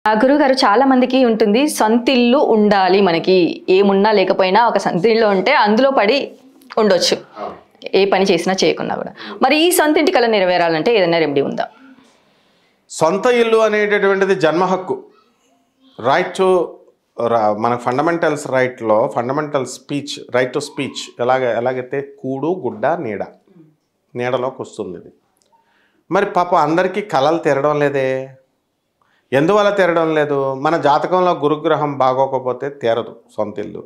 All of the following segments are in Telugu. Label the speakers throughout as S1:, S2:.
S1: గురువుగారు చాలా మందికి ఉంటుంది సొంతిల్లు ఉండాలి మనకి. ఏమున్నా లేకపోయినా ఒక సొంతిల్లు ఉంటే అందులో పడి ఉండొచ్చు. ఏ పని చేసినా చేయకున్నా కూడా. మరి ఈ సొంతింటి కల నెరవేరాలంటే ఏదైనా రెమెడీ ఉందా?
S2: సొంత ఇల్లు అనేటటువంటిది జన్మ హక్కు. రైట్ టు మన ఫండమెంటల్స్ రైట్లో fundamental speech, right to speech ఎలాగైతే కూడు గుడ్డ నీడలోకి వస్తుంది ఇది. మరి పాప అందరికీ కళలు తీరడం లేదే. ఎందువల్ల తీరడం లేదు? మన జాతకంలో గురుగ్రహం బాగోకపోతే తీరదు సొంత ఇల్లు.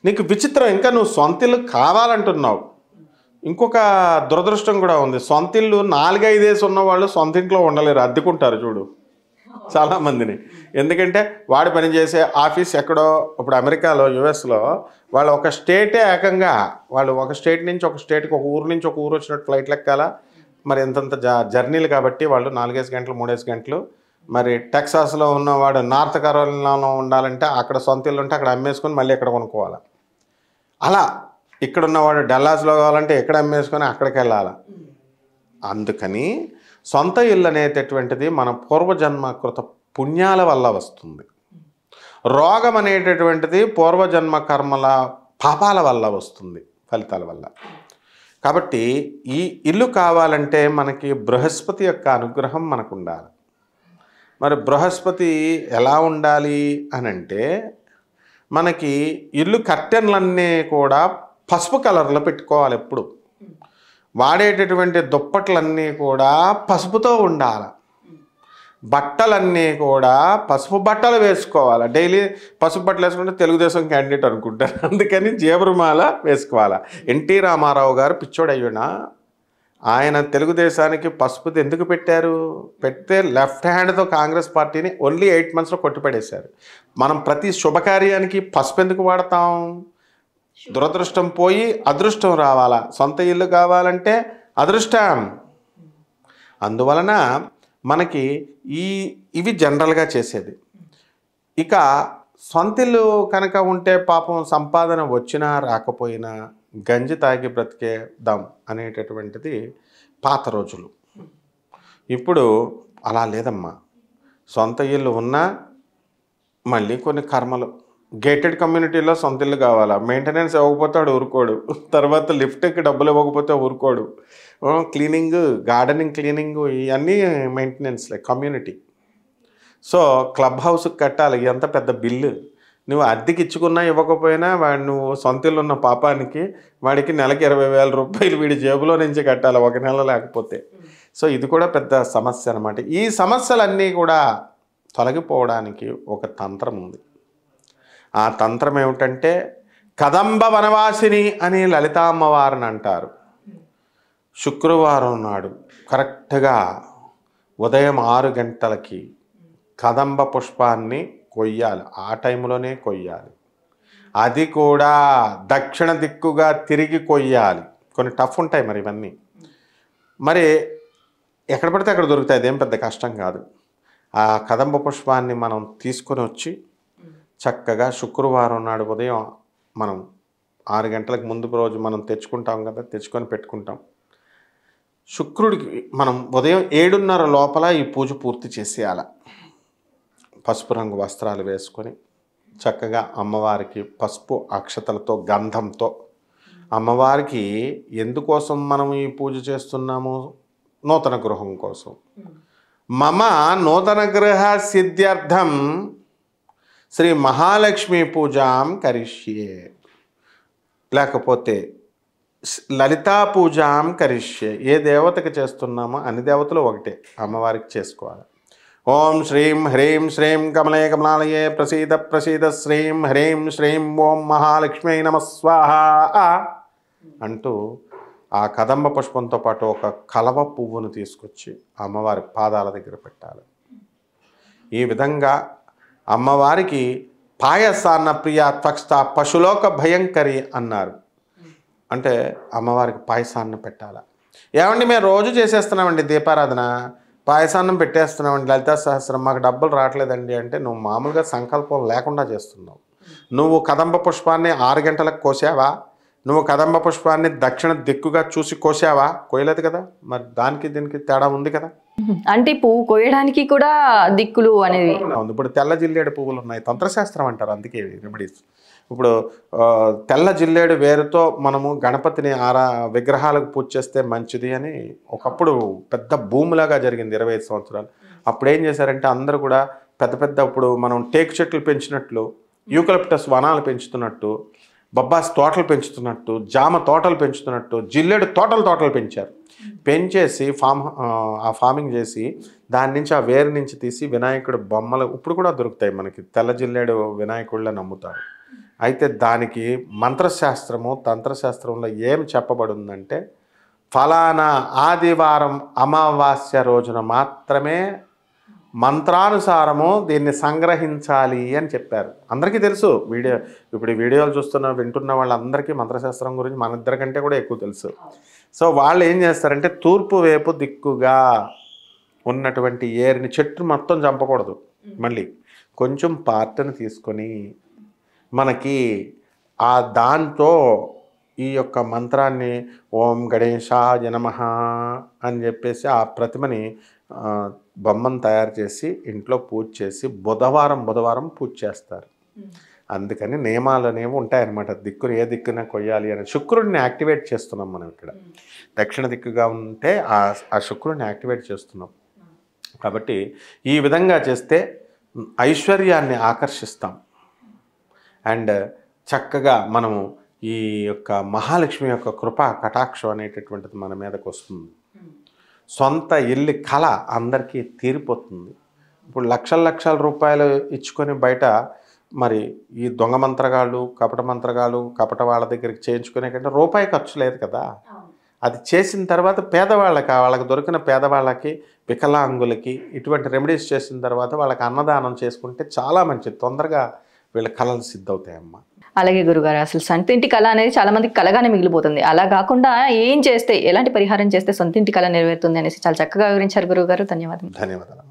S2: నీకు విచిత్రం, ఇంకా నువ్వు సొంత ఇల్లు కావాలంటున్నావు. ఇంకొక దురదృష్టం కూడా ఉంది. సొంత ఇల్లు 4-5 ఏసి ఉన్నవాళ్ళు సొంత ఇంట్లో ఉండలేరు, అద్దెకుంటారు చూడు చాలామందిని. ఎందుకంటే వాడు పనిచేసే ఆఫీస్ ఎక్కడో, ఇప్పుడు అమెరికాలో యుఎస్లో వాళ్ళు ఒక స్టేటే ఏకంగా వాళ్ళు ఒక స్టేట్ నుంచి ఒక స్టేట్కి, ఒక ఊరు నుంచి ఒక ఊరు వచ్చినట్టు ఫ్లైట్లు ఎక్కాలా. మరి ఎంతంత జర్నీలు కాబట్టి వాళ్ళు 4 గంటలు 3 గంటలు. మరి టెక్సాస్లో ఉన్నవాడు నార్త్ కరోలినాలో ఉండాలంటే అక్కడ సొంత ఇల్లు ఉంటే అక్కడ అమ్మేసుకొని మళ్ళీ ఎక్కడ కొనుక్కోవాలి. అలా ఇక్కడ ఉన్నవాడు డల్లాస్లో కావాలంటే ఎక్కడ అమ్మేసుకొని అక్కడికి వెళ్ళాలి. అందుకని సొంత ఇల్లు అనేటటువంటిది మన పూర్వజన్మకృత పుణ్యాల వల్ల వస్తుంది. రోగం అనేటటువంటిది పూర్వజన్మ కర్మల పాపాల వల్ల వస్తుంది, ఫలితాల వల్ల. కాబట్టి ఈ ఇల్లు కావాలంటే మనకి బృహస్పతి యొక్క అనుగ్రహం మనకు ఉండాలి. మరి బృహస్పతి ఎలా ఉండాలి అని అంటే, మనకి ఇల్లు కర్టెన్లన్నీ కూడా పసుపు కలర్లో పెట్టుకోవాలి. ఎప్పుడు వాడేటటువంటి దుప్పట్లన్నీ కూడా పసుపుతో ఉండాలి. బట్టలన్నీ కూడా పసుపు బట్టలు వేసుకోవాలి. డైలీ పసుపు బట్టలు వేసుకుంటే తెలుగుదేశం క్యాండిడేట్ అనుకుంటారు, అందుకని జేబురుమాల వేసుకోవాలి. ఎన్టీ రామారావు గారు పిచ్చోడయ్యునా, ఆయన తెలుగుదేశానికి పసుపుది ఎందుకు పెట్టారు? పెడితే లెఫ్ట్ హ్యాండ్తో కాంగ్రెస్ పార్టీని ఓన్లీ 8 monthsలో కొట్టిపడేశారు. మనం ప్రతి శుభకార్యానికి పసుపు ఎందుకు వాడతాం? దురదృష్టం పోయి అదృష్టం రావాలా. సొంత ఇల్లు కావాలంటే అదృష్టం. అందువలన మనకి ఇవి జనరల్గా చేసేది. ఇక సొంత ఇల్లు కనుక ఉంటే పాపం సంపాదన వచ్చినా రాకపోయినా గంజి తాగి బ్రతికేద్దాం అనేటటువంటిది పాత రోజులు. ఇప్పుడు అలా లేదమ్మా. సొంత ఇల్లు ఉన్నా మళ్ళీ కొన్ని కర్మలు. గేటెడ్ కమ్యూనిటీలో సొంత ఇల్లు కావాలా, మెయింటెనెన్స్ ఇవ్వకపోతే వాడు ఊరుకోడు, తర్వాత లిఫ్ట్కి డబ్బులు ఇవ్వకపోతే ఊరుకోడు, క్లీనింగ్, గార్డెనింగ్, క్లీనింగ్, ఇవన్నీ మెయింటెనెన్స్లే కమ్యూనిటీ. సో క్లబ్ హౌస్కి కట్టాలి, ఎంత పెద్ద బిల్లు. నువ్వు అద్దెకి ఇచ్చుకున్నా ఇవ్వకపోయినా నువ్వు సొంత ఇల్లు ఉన్న పాపానికి వాడికి నెలకి 20,000 రూపాయలు వీడి జేబులో నుంచి కట్టాలి, ఒక నెల లేకపోతే. సో ఇది కూడా పెద్ద సమస్య అన్నమాట. ఈ సమస్యలన్నీ కూడా తొలగిపోవడానికి ఒక తంత్రం ఉంది. ఆ తంత్రం ఏమిటంటే, కదంబ వనవాసిని అని లలితా అమ్మవారిని అంటారు. శుక్రవారం నాడు కరెక్ట్గా ఉదయం 6 గంటలకి కదంబ పుష్పాన్ని కొయ్యాలి. ఆ టైంలోనే కొయ్యాలి. అది కూడా దక్షిణ దిక్కుగా తిరిగి కొయ్యాలి. కొన్ని టఫ్ ఉంటాయి మరి ఇవన్నీ. మరి ఎక్కడ పడితే అక్కడ దొరుకుతాయి, అదేం పెద్ద కష్టం కాదు. ఆ కదంబ పుష్పాన్ని మనం తీసుకొని వచ్చి చక్కగా శుక్రవారం నాడు ఉదయం మనం 6 గంటలకు ముందు రోజు మనం తెచ్చుకుంటాం కదా, తెచ్చుకొని పెట్టుకుంటాం. శుక్రుడికి మనం ఉదయం 7:30 లోపల ఈ పూజ పూర్తి చేసేయాలి. పసుపు రంగు వస్త్రాలు వేసుకొని చక్కగా అమ్మవారికి పసుపు అక్షతలతో, గంధంతో, అమ్మవారికి ఎందుకోసం మనం ఈ పూజ చేస్తున్నాము? నూతన గృహం కోసం. మమ నూతన గృహ సిద్ధ్యర్థం శ్రీ మహాలక్ష్మి పూజాం కరిష్యే, లేకపోతే లలితా పూజాం కరిష్యే. ఏ దేవతకి చేస్తున్నామో అన్ని దేవతలు ఒకటే, అమ్మవారికి చేసుకోవాలి. ఓం శ్రీం హ్రీం శ్రీం కమలే కమలాలయే ప్రసీద ప్రసీద శ్రీం హ్రీం శ్రీం ఓం మహాలక్ష్మీ నమః స్వాహా అంటూ ఆ కదంబ పుష్పంతో పాటు ఒక కలవ పువ్వును తీసుకొచ్చి అమ్మవారి పాదాల దగ్గర పెట్టాలి. ఈ విధంగా అమ్మవారికి పాయసాన్న ప్రియ త్వక్స్థ పశులోక భయంకరి అన్నారు. అంటే అమ్మవారికి పాయసాన్ని పెట్టాలి. ఏమండి మేము రోజు చేసేస్తున్నామండి దీపారాధన, పాయసాన్నం పెట్టేస్తున్నామండి లలితా సహస్రం, మాకు డబ్బులు రావట్లేదండి అంటే నువ్వు మామూలుగా సంకల్పం లేకుండా చేస్తున్నావు. నువ్వు కదంబ పుష్పాన్ని 6 గంటలకు కోసావా, నువ్వు కదంబ పుష్పాన్ని దక్షిణ దిక్కుగా చూసి కోసావా? కోయలేదు కదా. మరి దానికి దీనికి తేడా ఉంది కదా.
S1: అంటే పువ్వు కోయడానికి కూడా దిక్కులు అనేది
S2: ఇప్పుడు తెల్ల జిల్లేడు పువ్వులు ఉన్నాయి, తంత్రశాస్త్రం అంటారు, అందుకే రెమెడీస్. ఇప్పుడు తెల్ల జిల్లేడు వేరుతో మనము గణపతిని విగ్రహాలకు పూజ చేస్తే మంచిది అని ఒకప్పుడు పెద్ద భూమిలాగా జరిగింది 25 సంవత్సరాలు. అప్పుడు ఏం చేశారంటే అందరూ కూడా పెద్ద పెద్ద, ఇప్పుడు మనం టేకు చెట్లు పెంచినట్లు, యూకలిప్టస్ వనాలు పెంచుతున్నట్టు, బొబ్బాస్ తోటలు పెంచుతున్నట్టు, జామ తోటలు పెంచుతున్నట్టు జిల్లేడు తోటలు పెంచారు. పెంచేసి ఫార్మింగ్ చేసి దాని నుంచి ఆ వేరు నుంచి తీసి వినాయకుడు బొమ్మలు ఇప్పుడు కూడా దొరుకుతాయి మనకి. తెల్ల జిల్లేడు వినాయకుళ్ళని నమ్ముతారు. అయితే దానికి మంత్రశాస్త్రము తంత్రశాస్త్రంలో ఏం చెప్పబడిందంటే ఫలానా ఆదివారం అమావాస్య రోజున మాత్రమే మంత్రానుసారము దీన్ని సంగ్రహించాలి అని చెప్పారు. అందరికీ తెలుసు. ఇప్పుడు ఈ వీడియోలు వింటున్న వాళ్ళందరికీ మంత్రశాస్త్రం గురించి మన ఇద్దరి కంటే కూడా ఎక్కువ తెలుసు. సో వాళ్ళు ఏం చేస్తారంటే తూర్పు వైపు దిక్కుగా ఉన్నటువంటి ఏరిని, చెట్టు మొత్తం చంపకూడదు, మళ్ళీ కొంచెం పార్ట్ని తీసుకొని మనకి దాంతో ఈ యొక్క మంత్రాన్ని ఓం గణేశాయ నమః అని చెప్పేసి ఆ ప్రతిమని బొమ్మను తయారు చేసి ఇంట్లో పూజ చేసి బుధవారం పూజ చేస్తారు. అందుకని నియమాలు అనేవి ఉంటాయన్నమాట. దిక్కును ఏ దిక్కున కొయ్యాలి అని శుక్రుడిని యాక్టివేట్ చేస్తున్నాం మనం. ఇక్కడ దక్షిణ దిక్కుగా ఉంటే ఆ శుక్రుడిని యాక్టివేట్ చేస్తున్నాం. కాబట్టి ఈ విధంగా చేస్తే ఐశ్వర్యాన్ని ఆకర్షిస్తాం. అండ్ చక్కగా మనము ఈ యొక్క మహాలక్ష్మి యొక్క కృపా కటాక్షం అనేటటువంటిది మన మీదకి వస్తుంది. సొంత ఇల్లు కళ అందరికీ తీరిపోతుంది. ఇప్పుడు లక్షల రూపాయలు ఇచ్చుకొని బయట మరి ఈ దొంగ మంత్రగాళ్ళు, కపట వాళ్ళ దగ్గరికి చేయించుకునే కంటే రూపాయి ఖర్చు లేదు కదా. అది చేసిన తర్వాత వాళ్ళకి దొరికిన పేదవాళ్ళకి, వికలాంగులకి ఇటువంటి రెమెడీస్ చేసిన తర్వాత వాళ్ళకి అన్నదానం చేసుకుంటే చాలా మంచిది. తొందరగా వీళ్ళ కళలు సిద్ధవుతాయమ్మా.
S1: అలాగే గురుగారు, అసలు సొంతింటి కళ అనేది చాలా మందికి కళగానే మిగిలిపోతుంది. అలా కాకుండా ఏం చేస్తే, ఎలాంటి పరిహారం చేస్తే సొంతింటి కళ నెరవేరుతుంది అనేసి చాలా చక్కగా వివరించారు గురుగారు. ధన్యవాదాలు.